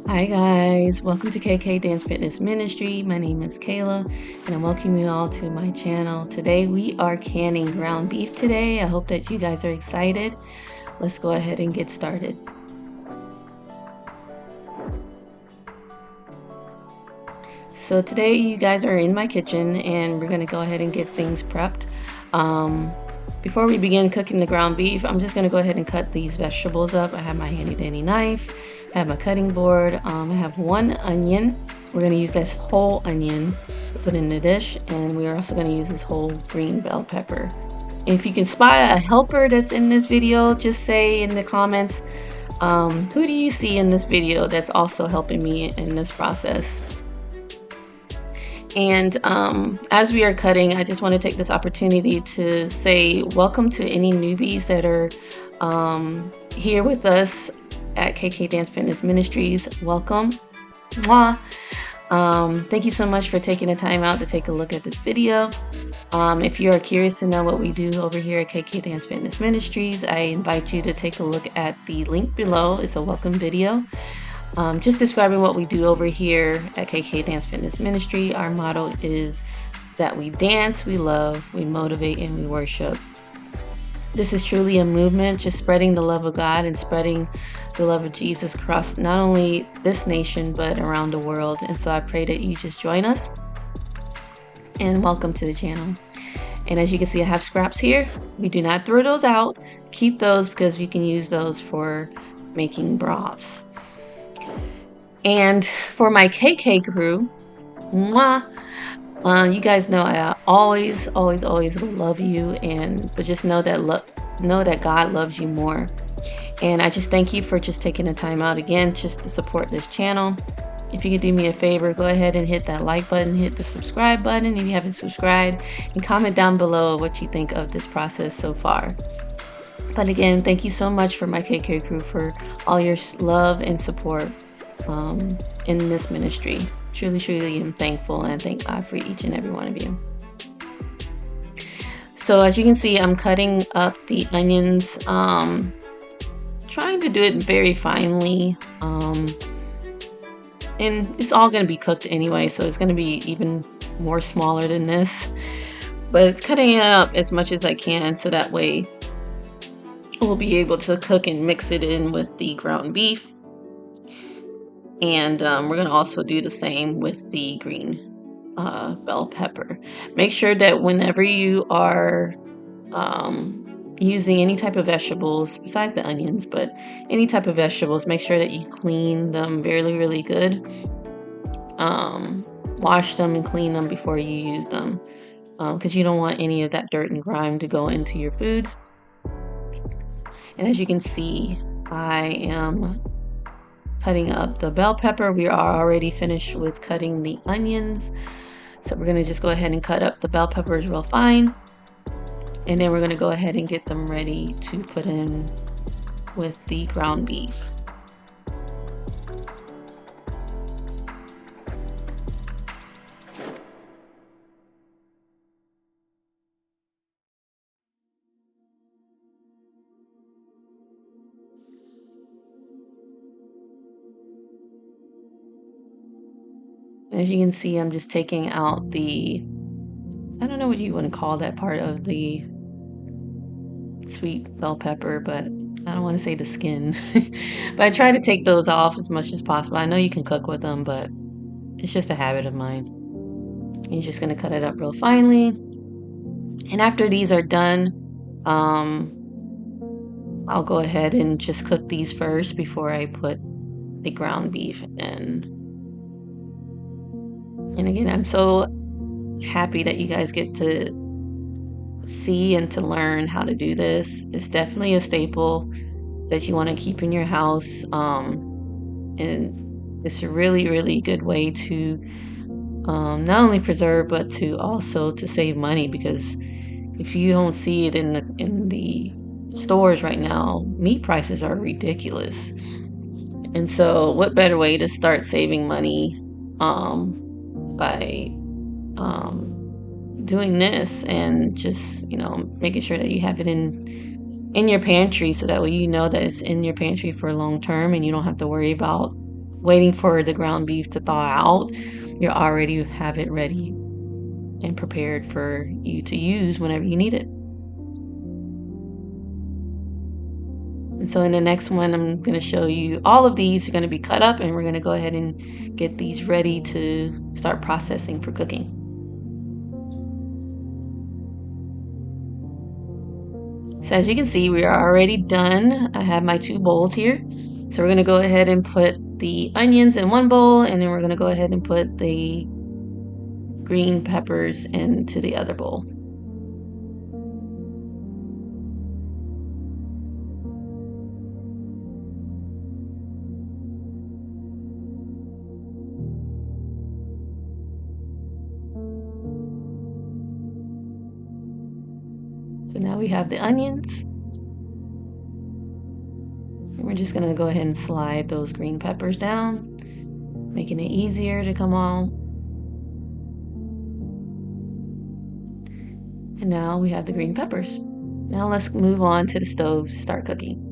Hi guys, welcome to KK Dance Fitness Ministry. My name is Kayla and I welcome you all to my channel. Today we are canning ground beef today. I hope that you guys are excited. Let's go ahead and get started. So today you guys are in my kitchen and we're going to go ahead and get things prepped. Before we begin cooking the ground beef, I'm just going to go ahead and cut these vegetables up. I have my handy dandy knife. I have my cutting board. I have one onion. We're going to use this whole onion to put in the dish, and we are also going to use this whole green bell pepper. If you can spot a helper that's in this video, just say in the comments, who do you see in this video that's also helping me in this process? And as we are cutting, I just want to take this opportunity to say welcome to any newbies that are here with us at KK Dance Fitness Ministries. Welcome. Mwah. Thank you so much for taking the time out to take a look at this video. If you are curious to know what we do over here at KK Dance Fitness Ministries, I invite you to take a look at the link below. It's a welcome video. Just describing what we do over here at KK Dance Fitness Ministry. Our motto is that we dance, we love, we motivate, and we worship. This is truly a movement, just spreading the love of God and spreading the love of Jesus across not only this nation, but around the world. And so I pray that you just join us, and welcome to the channel. And as you can see, I have scraps here. We do not throw those out. Keep those because you can use those for making broths. And for my KK crew, mwah, you guys know I always will love you, but just know that God loves you more. And I just thank you for just taking the time out again just to support this channel. If you could do me a favor, go ahead and hit that like button, hit the subscribe button if you haven't subscribed, and comment down below what you think of this process so far. But again, thank you so much for my KK crew for all your love and support in this ministry. Truly am thankful, and thank God for each and every one of you. So as you can see, I'm cutting up the onions, trying to do it very finely, and it's all going to be cooked anyway, so it's going to be even more smaller than this, but it's cutting it up as much as I can so that way we'll be able to cook and mix it in with the ground beef. And we're going to also do the same with the green bell pepper. Make sure that whenever you are using any type of vegetables, besides the onions, but any type of vegetables, make sure that you clean them really good. Wash them and clean them before you use them, because you don't want any of that dirt and grime to go into your food. And as you can see, I am cutting up the bell pepper. We are already finished with cutting the onions, so we're going to just go ahead and cut up the bell peppers real fine, and then we're going to go ahead and get them ready to put in with the ground beef. As you can see, I'm just taking out the, I don't know what you want to call that part of the sweet bell pepper, but I don't want to say the skin. But I try to take those off as much as possible. I know you can cook with them, but it's just a habit of mine. And you're just going to cut it up real finely. And after these are done, I'll go ahead and just cook these first before I put the ground beef in. And again, I'm so happy that you guys get to see and to learn how to do this. It's definitely a staple that you want to keep in your house. And it's a really good way to not only preserve, but to also to save money, because if you don't see it in the stores right now, meat prices are ridiculous. And so what better way to start saving money by doing this, and just making sure that you have it in your pantry, so that way you know that it's in your pantry for long term and you don't have to worry about waiting for the ground beef to thaw out, you already have it ready and prepared for you to use whenever you need it. And so in the next one, I'm going to show you all of these are going to be cut up, and we're going to go ahead and get these ready to start processing for cooking. So as you can see, we are already done. I have my 2 bowls here. So we're going to go ahead and put the onions in one bowl, and then we're going to go ahead and put the green peppers into the other bowl. So now we have the onions. And we're just gonna go ahead and slide those green peppers down, making it easier to come on. And now we have the green peppers. Now let's move on to the stove to start cooking.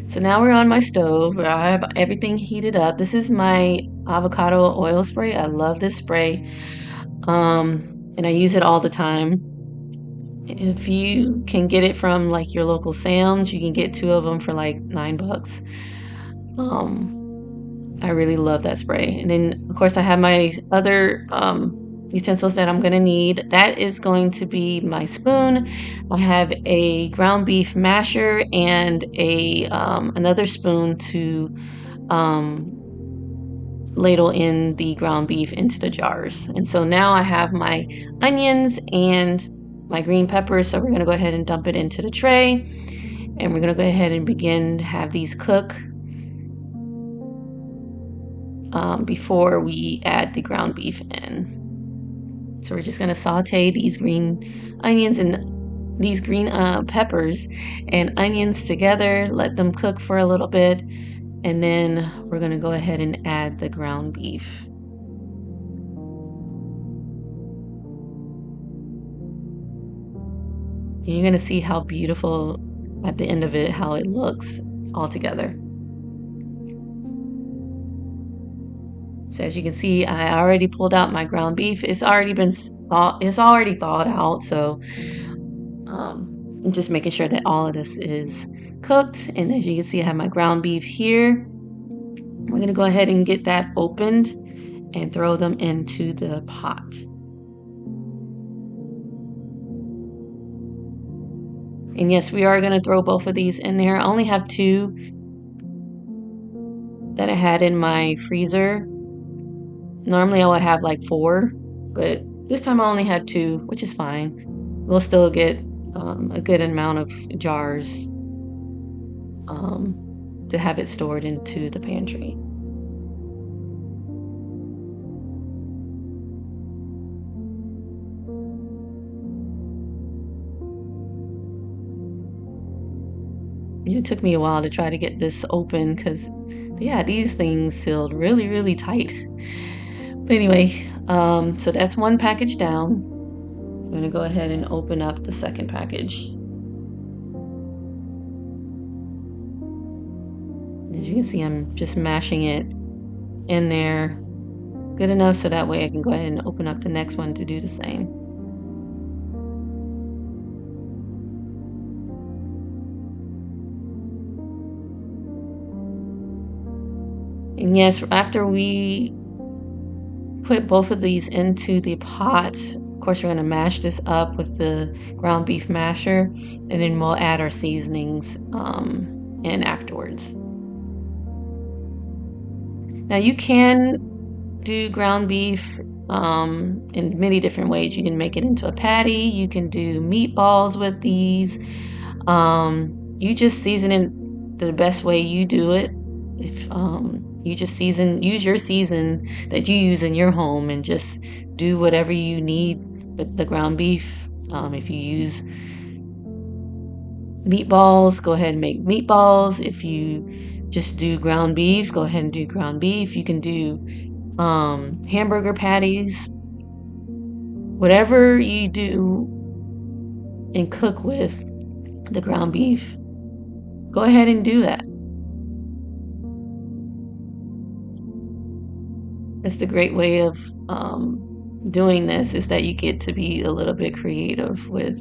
So now we're on my stove. I have everything heated up. This is my avocado oil spray. I love this spray. And I use it all the time. If you can get it from like your local Sam's, you can get 2 of them for like $9. I really love that spray. And then of course I have my other utensils that I'm going to need. That is going to be my spoon. I have a ground beef masher and a another spoon to ladle in the ground beef into the jars. And so now I have my onions and my green peppers. So we're going to go ahead and dump it into the tray, and we're going to go ahead and begin to have these cook before we add the ground beef in. So we're just going to saute these green onions and these green peppers and onions together, let them cook for a little bit, and then we're going to go ahead and add the ground beef. And you're going to see how beautiful at the end of it, how it looks all together. So as you can see, I already pulled out my ground beef. It's already thawed out. So I'm just making sure that all of this is cooked. And as you can see, I have my ground beef here. We're going to go ahead and get that opened and throw them into the pot. And yes, we are going to throw both of these in there. I only have 2 that I had in my freezer. Normally I would have like 4, but this time I only had 2, which is fine. We'll still get a good amount of jars to have it stored into the pantry. It took me a while to try to get this open because, yeah, these things sealed really, really tight. But anyway, so that's one package down. I'm going to go ahead and open up the second package. As you can see, I'm just mashing it in there good enough so that way I can go ahead and open up the next one to do the same. And yes, after we put both of these into the pot, of course, we're going to mash this up with the ground beef masher, and then we'll add our seasonings in afterwards. Now you can do ground beef in many different ways. You can make it into a patty. You can do meatballs with these. You just season it the best way you do it. If you just use your season that you use in your home and just do whatever you need with the ground beef. If you use meatballs, go ahead and make meatballs. If you just do ground beef, go ahead and do ground beef. You can do hamburger patties. Whatever you do and cook with the ground beef, go ahead and do that. It's the great way of doing this, is that you get to be a little bit creative with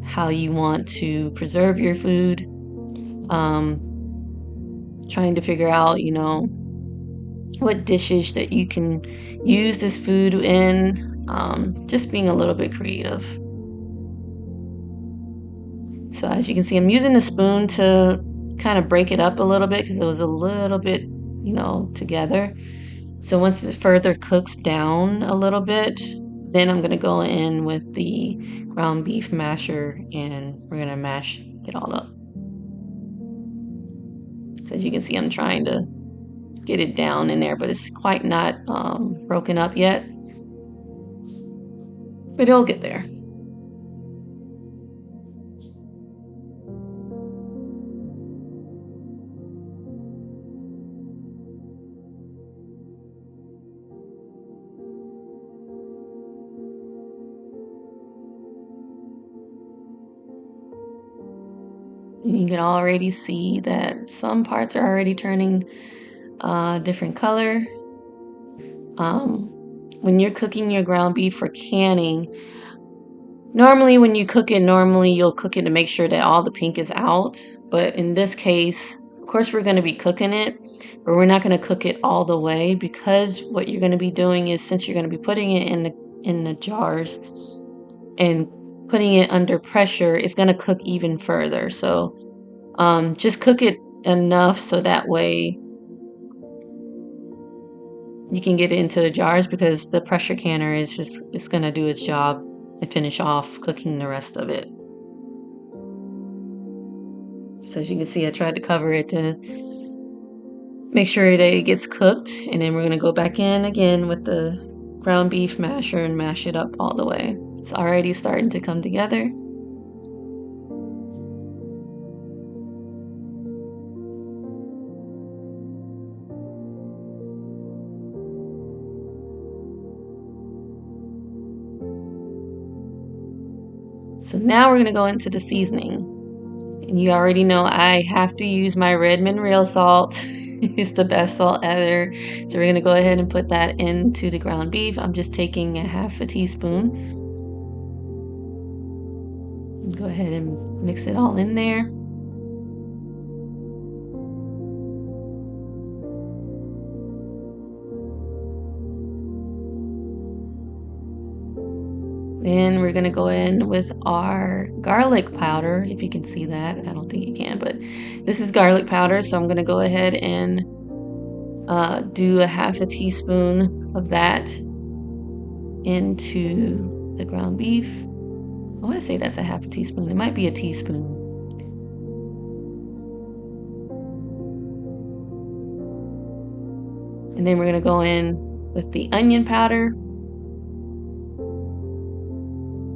how you want to preserve your food. Trying to figure out, what dishes that you can use this food in. Just being a little bit creative. So as you can see, I'm using the spoon to kind of break it up a little bit because it was a little bit, together. So once it further cooks down a little bit, then I'm going to go in with the ground beef masher and we're going to mash it all up. So as you can see, I'm trying to get it down in there, but it's quite not broken up yet. But it'll get there. You can already see that some parts are already turning different color. When you're cooking your ground beef for canning, normally when you cook it, you'll cook it to make sure that all the pink is out. But in this case, of course, we're going to be cooking it, but we're not going to cook it all the way, because what you're going to be doing is, since you're going to be putting it in the jars and putting it under pressure, it's going to cook even further. So just cook it enough so that way you can get it into the jars, because the pressure canner it's going to do its job and finish off cooking the rest of it. So as you can see, I tried to cover it to make sure that it gets cooked, and then we're going to go back in again with the ground beef masher and mash it up all the way. It's already starting to come together. So now we're going to go into the seasoning. And you already know I have to use my Redmond real salt. It's the best salt ever. So we're going to go ahead and put that into the ground beef. I'm just taking a half a teaspoon. Go ahead and mix it all in there. Then we're going to go in with our garlic powder, if you can see that. I don't think you can, but this is garlic powder. So I'm going to go ahead and do a half a teaspoon of that into the ground beef. I want to say that's a half a teaspoon. It might be a teaspoon. And then we're going to go in with the onion powder.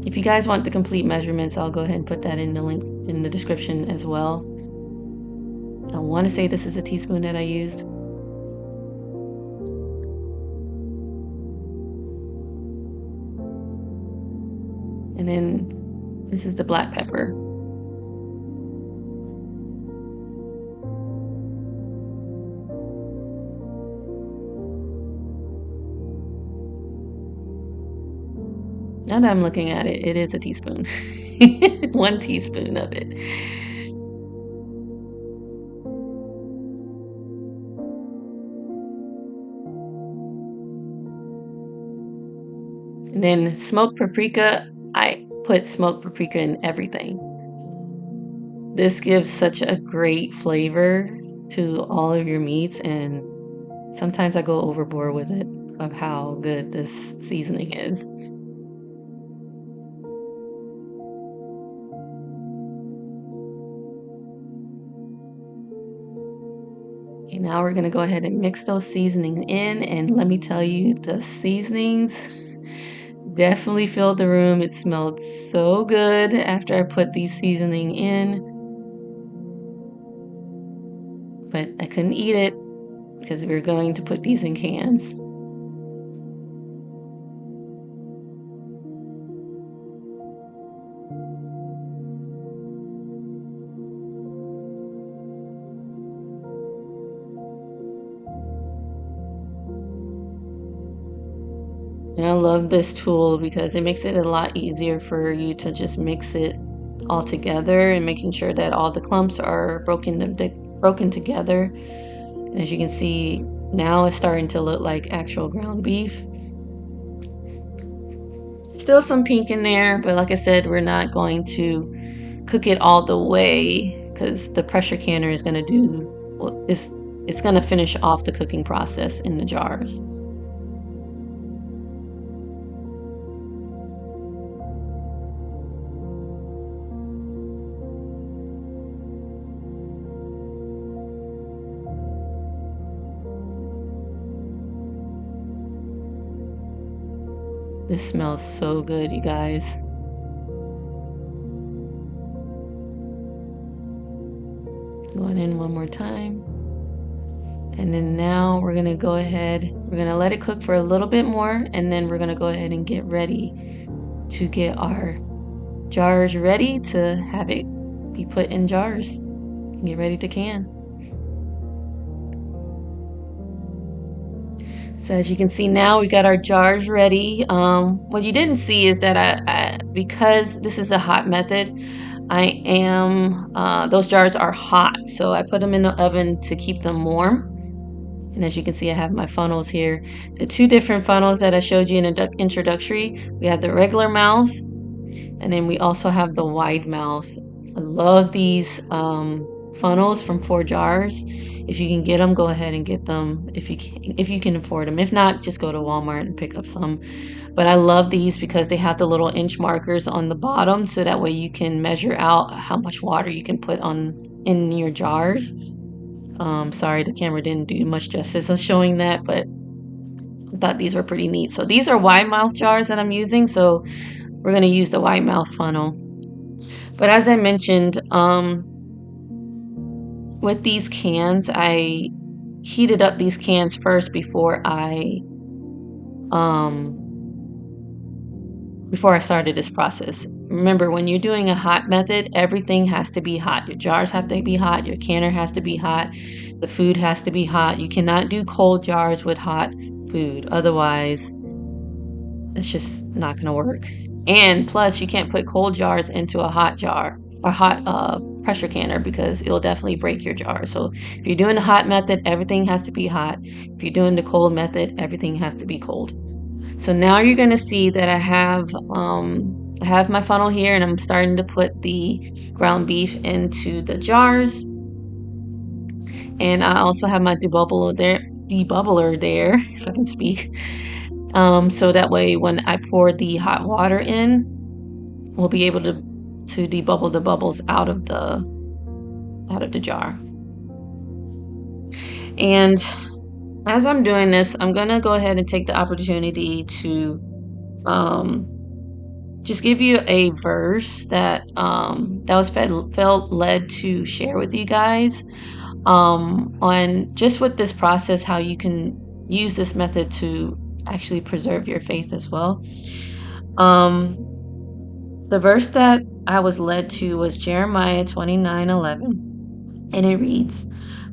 If you guys want the complete measurements, I'll go ahead and put that in the link in the description as well. I want to say this is a teaspoon that I used. And then this is the black pepper. Now that I'm looking at it, it is a teaspoon. 1 teaspoon of it. And then smoked paprika, I put smoked paprika in everything. This gives such a great flavor to all of your meats, and sometimes I go overboard with it, of how good this seasoning is. Okay, now we're going to go ahead and mix those seasonings in, and let me tell you, the seasonings definitely filled the room. It smelled so good after I put these seasoning in, but I couldn't eat it because we were going to put these in cans. And I love this tool because it makes it a lot easier for you to just mix it all together and making sure that all the clumps are broken together. And as you can see, now it's starting to look like actual ground beef. Still some pink in there, but like I said, we're not going to cook it all the way because the pressure canner is going to it's going to finish off the cooking process in the jars. This smells so good, you guys. Going in one more time. And then now we're going to go ahead, we're going to let it cook for a little bit more, and then we're going to go ahead and get ready to get our jars ready to have it be put in jars and get ready to can. So as you can see now, we got our jars ready. What you didn't see is that because this is a hot method, those jars are hot. So I put them in the oven to keep them warm. And as you can see, I have my funnels here. The two different funnels that I showed you in the introductory, we have the regular mouth, and then we also have the wide mouth. I love these funnels from 4 Jars. If you can get them, go ahead and get them if you can afford them. If not, just go to Walmart and pick up some. But I love these because they have the little inch markers on the bottom, so that way you can measure out how much water you can put in your jars. Sorry, the camera didn't do much justice of showing that, but I thought these were pretty neat. So these are wide mouth jars that I'm using, so we're going to use the wide mouth funnel. But as I mentioned, with these cans, I heated up these cans first before I started this process. Remember, when you're doing a hot method, everything has to be hot. Your jars have to be hot, your canner has to be hot, the food has to be hot. You cannot do cold jars with hot food, otherwise it's just not going to work. And plus, you can't put cold jars into a hot jar or hot pressure canner because it'll definitely break your jar. So if you're doing the hot method, everything has to be hot. If you're doing the cold method, everything has to be cold. So now you're going to see that I have my funnel here, and I'm starting to put the ground beef into the jars. And I also have my debubbler there, if I can speak. So that way when I pour the hot water in, we'll be able to debubble the bubbles out of the jar. And as I'm doing this, I'm gonna go ahead and take the opportunity to just give you a verse that felt led to share with you guys on just with this process, how you can use this method to actually preserve your faith as well. The verse that I was led to was Jeremiah 29:11, and it reads,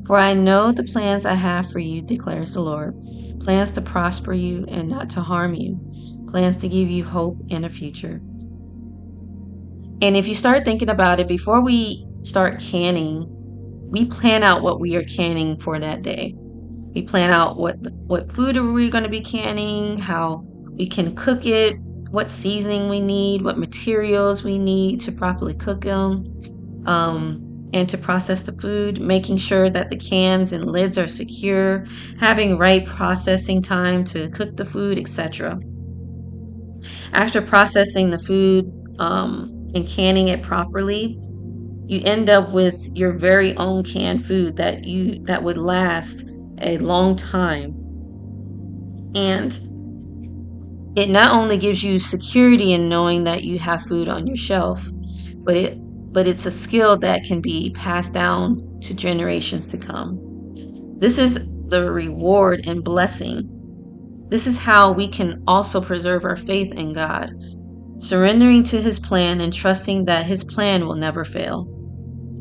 "For I know the plans I have for you, declares the Lord, plans to prosper you and not to harm you, plans to give you hope and a future." And if you start thinking about it, before we start canning, we plan out what we are canning for that day. We plan out what food are we going to be canning, how we can cook it, what seasoning we need, what materials we need to properly cook them, and to process the food, making sure that the cans and lids are secure, having right processing time to cook the food, etc. After processing the food and canning it properly, you end up with your very own canned food that would last a long time. And it not only gives you security in knowing that you have food on your shelf, but it's a skill that can be passed down to generations to come. This is the reward and blessing. This is how we can also preserve our faith in God, surrendering to His plan and trusting that His plan will never fail.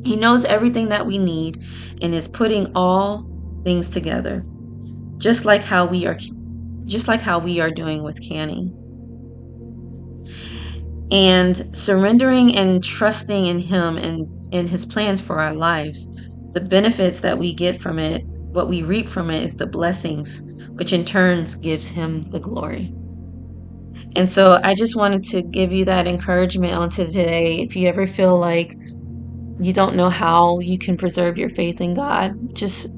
He knows everything that we need and is putting all things together, just like how we are just like how we are doing with canning. And surrendering and trusting in Him and in His plans for our lives, the benefits that we get from it, what we reap from it, is the blessings, which in turn gives Him the glory. And so I just wanted to give you that encouragement onto today. If you ever feel like you don't know how you can preserve your faith in God, just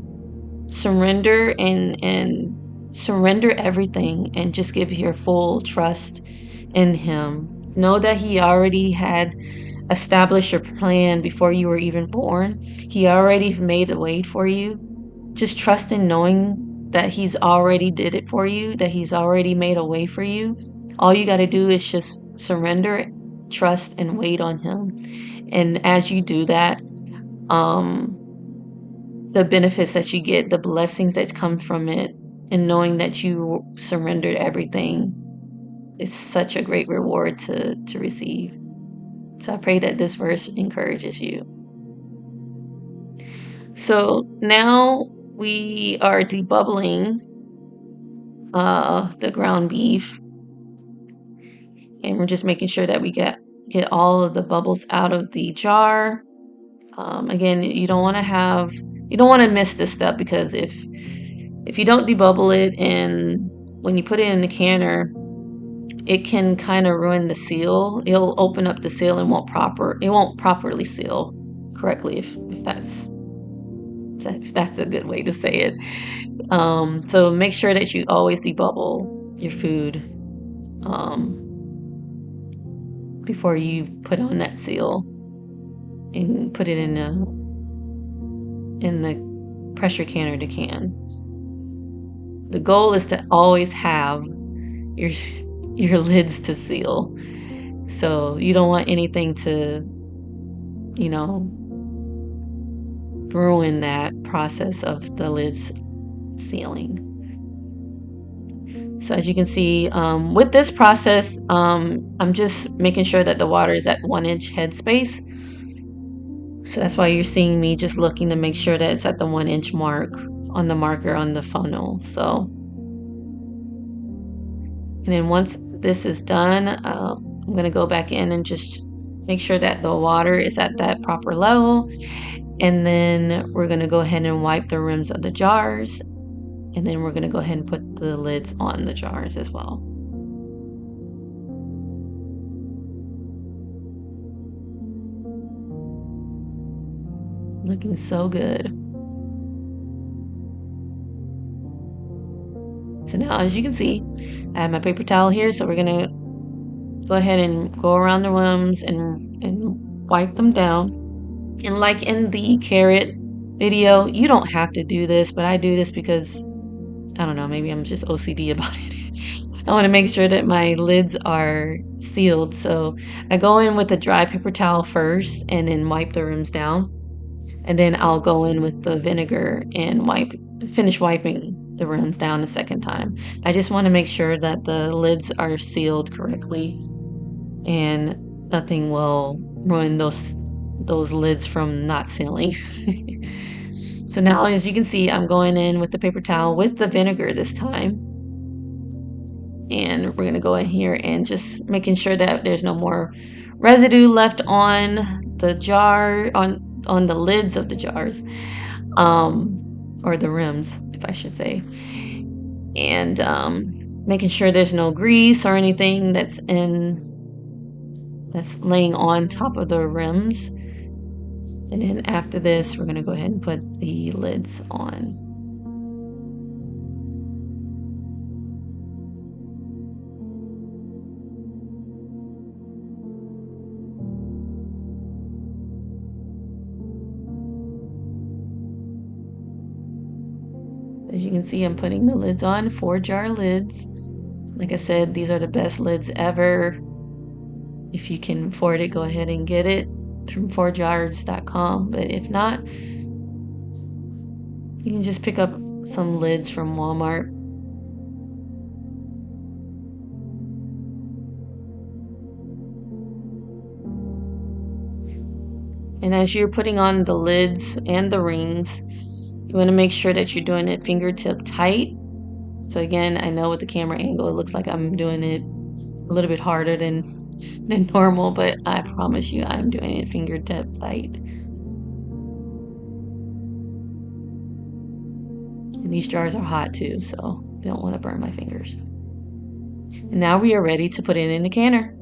surrender and surrender everything and just give your full trust in Him. Know that He already had established your plan before you were even born. He already made a way for you. Just trust in knowing that He's already did it for you, that He's already made a way for you. All you got to do is just surrender, trust, and wait on Him. And as you do that, the benefits that you get, the blessings that come from it, and knowing that you surrendered everything is such a great reward to receive. So I pray that this verse encourages you. So now we are debubbling the ground beef, and we're just making sure that we get all of the bubbles out of the jar. Again, you don't want to miss this step, because if you don't debubble it and when you put it in the canner, it can kind of ruin the seal. It'll open up the seal and won't properly seal correctly, if that's a good way to say it. So make sure that you always debubble your food before you put on that seal and put it in the pressure canner to can. The goal is to always have your lids to seal. So you don't want anything to, ruin that process of the lids sealing. So as you can see, with this process, I'm just making sure that the water is at 1 inch headspace. So that's why you're seeing me just looking to make sure that it's at the 1 inch mark on the marker on the funnel. So, and then once this is done, I'm going to go back in and just make sure that the water is at that proper level. And then we're going to go ahead and wipe the rims of the jars. And then we're going to go ahead and put the lids on the jars as well. Looking so good. So now, as you can see, I have my paper towel here. So we're going to go ahead and go around the rims and wipe them down. And like in the carrot video, you don't have to do this, but I do this because, I don't know, maybe I'm just OCD about it. I want to make sure that my lids are sealed. So I go in with a dry paper towel first and then wipe the rims down. And then I'll go in with the vinegar and finish wiping the rims down a second time. I just want to make sure that the lids are sealed correctly and nothing will ruin those lids from not sealing. So now, as you can see, I'm going in with the paper towel with the vinegar this time. And we're going to go in here and just making sure that there's no more residue left on the jar, on the lids of the jars, or the rims, if I should say. And making sure there's no grease or anything that's laying on top of the rims. And then after this, we're going to go ahead and put the lids on. As you can see, I'm putting the lids on, 4-jar lids. Like I said, these are the best lids ever. If you can afford it, go ahead and get it from 4jars.com. But if not, you can just pick up some lids from Walmart. And as you're putting on the lids and the rings, you want to make sure that you're doing it fingertip tight So again, I know with the camera angle, it looks like I'm doing it a little bit harder than normal, but I promise you I'm doing it fingertip tight. And these jars are hot too, so I don't want to burn my fingers. And now we are ready to put it in the canner.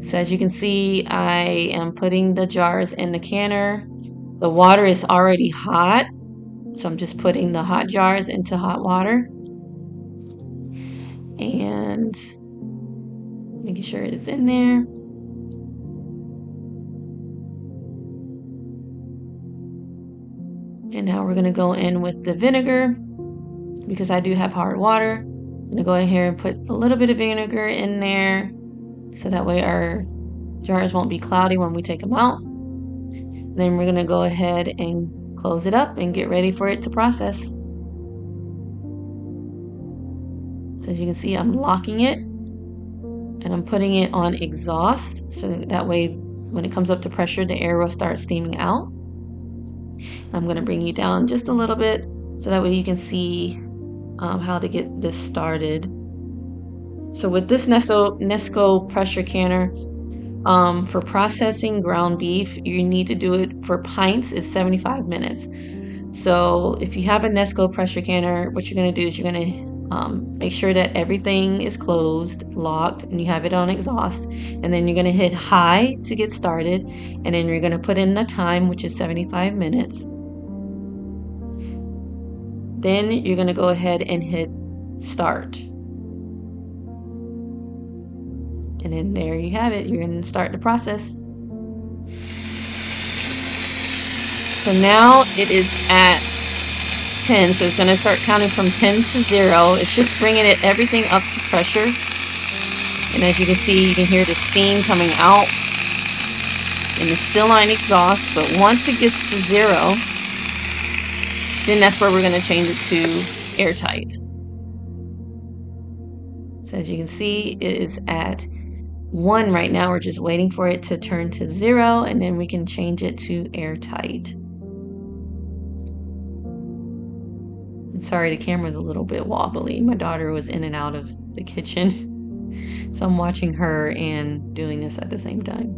So as you can see, I am putting the jars in the canner. The water is already hot, so I'm just putting the hot jars into hot water and making sure it's in there. And now we're gonna go in with the vinegar because I do have hard water. I'm gonna go in here and put a little bit of vinegar in there so that way our jars won't be cloudy when we take them out. Then we're gonna go ahead and close it up and get ready for it to process. So as you can see, I'm locking it and I'm putting it on exhaust so that way when it comes up to pressure, the air will start steaming out. I'm gonna bring you down just a little bit so that way you can see how to get this started. So with this Nesco pressure canner, for processing ground beef, you need to do it for pints is 75 minutes. So if you have a Nesco pressure canner, what you're going to do is you're going to make sure that everything is closed, locked, and you have it on exhaust. And then you're going to hit high to get started. And then you're going to put in the time, which is 75 minutes. Then you're going to go ahead and hit start. And then there you have it. You're going to start the process. So now it is at 10. So it's going to start counting from 10 to 0. It's just bringing everything up to pressure. And as you can see, you can hear the steam coming out. And it's still on exhaust. But once it gets to 0, then that's where we're going to change it to airtight. So as you can see, it is at 1 right now. We're just waiting for it to turn to 0 and then we can change it to airtight. And sorry, the camera's a little bit wobbly. My daughter was in and out of the kitchen, so I'm watching her and doing this at the same time.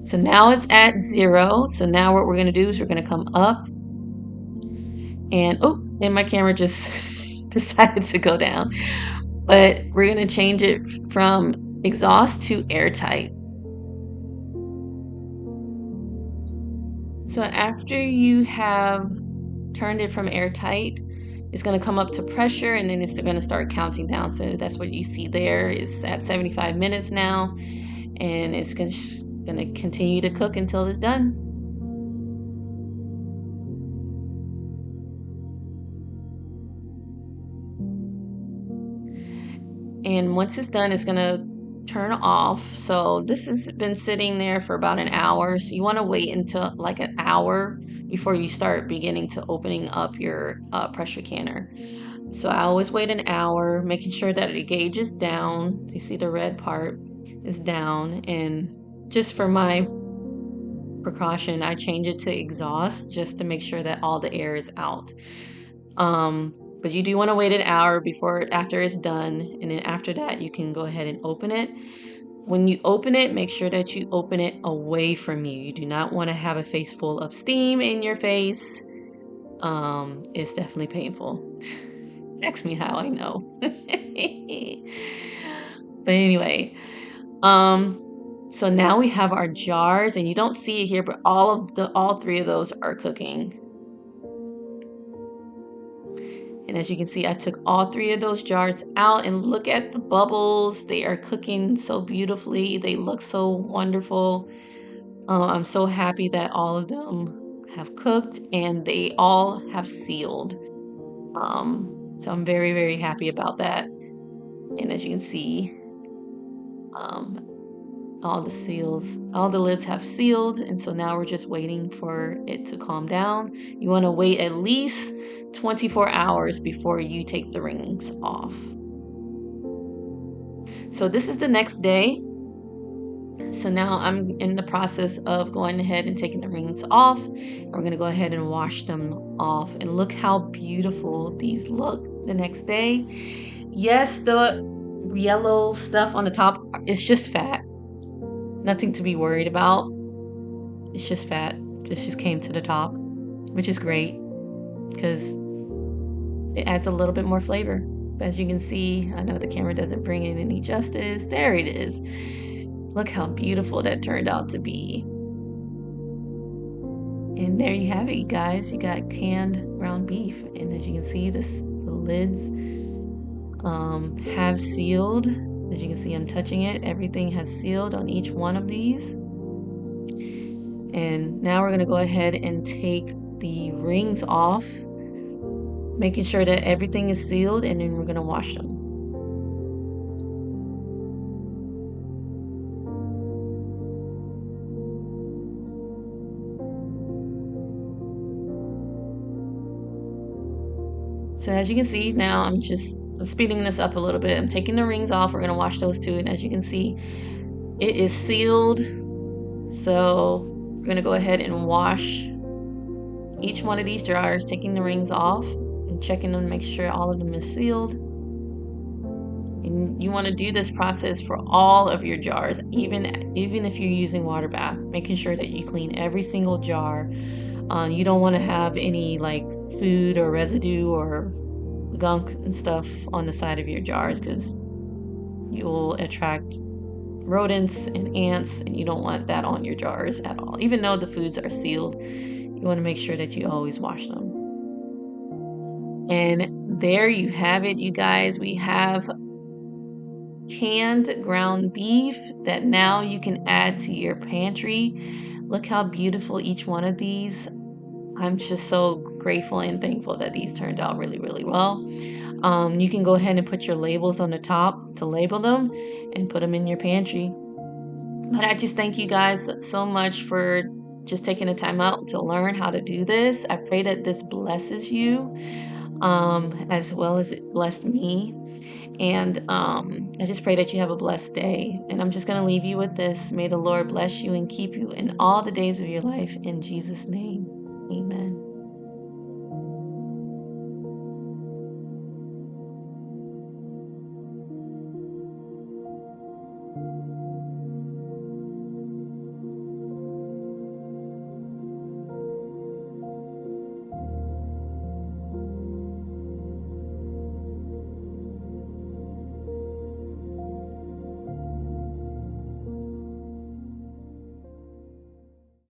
So now it's at 0. So now what we're going to do is we're going to come up and my camera just decided to go down. But we're going to change it from exhaust to airtight. So after you have turned it from airtight, it's going to come up to pressure and then it's going to start counting down. So that's what you see there. It's at 75 minutes now and it's going to continue to cook until it's done. And once it's done, it's going to turn off. So this has been sitting there for about an hour. So you want to wait until like an hour before you start beginning to opening up your pressure canner. So I always wait an hour, making sure that the gauge is down. You see the red part is down. And just for my precaution, I change it to exhaust just to make sure that all the air is out. But you do want to wait an hour after it's done. And then after that, you can go ahead and open it. When you open it, make sure that you open it away from you. You do not want to have a face full of steam in your face. It's definitely painful. Ask me how I know. But anyway, so now we have our jars, and you don't see it here, but all 3 of those are cooking. And as you can see, I took all 3 of those jars out and look at the bubbles. They are cooking so beautifully. They look so wonderful. I'm so happy that all of them have cooked and they all have sealed. So I'm very, very happy about that. And as you can see, all the lids have sealed. And so now we're just waiting for it to calm down. You want to wait at least 24 hours before you take the rings off. So this is the next day. So now I'm in the process of going ahead and taking the rings off. We're going to go ahead and wash them off. And look how beautiful these look the next day. Yes, the yellow stuff on the top is just fat. Nothing to be worried about. It's just fat. This just came to the top, which is great because it adds a little bit more flavor. But as you can see, I know the camera doesn't bring in any justice. There it is. Look how beautiful that turned out to be. And there you have it, you guys. You got canned ground beef. And as you can see, the lids have sealed. As you can see, I'm touching it. Everything has sealed on each one of these. And now we're going to go ahead and take the rings off, making sure that everything is sealed, and then we're going to wash them. So as you can see, now I'm speeding this up a little bit. I'm taking the rings off. We're going to wash those too. And as you can see, it is sealed. So we're going to go ahead and wash each one of these jars, taking the rings off and checking them to make sure all of them is sealed. And you want to do this process for all of your jars, even if you're using water baths, making sure that you clean every single jar. You don't want to have any like food or residue or gunk and stuff on the side of your jars, because you'll attract rodents and ants, and you don't want that on your jars at all. Even though the foods are sealed, you want to make sure that you always wash them. And there you have it, you guys. We have canned ground beef that now you can add to your pantry. Look how beautiful each one of these. I'm just so grateful and thankful that these turned out really, really well. You can go ahead and put your labels on the top to label them and put them in your pantry. But I just thank you guys so much for just taking the time out to learn how to do this. I pray that this blesses you as well as it blessed me. And I just pray that you have a blessed day. And I'm just going to leave you with this. May the Lord bless you and keep you in all the days of your life. In Jesus' name, amen.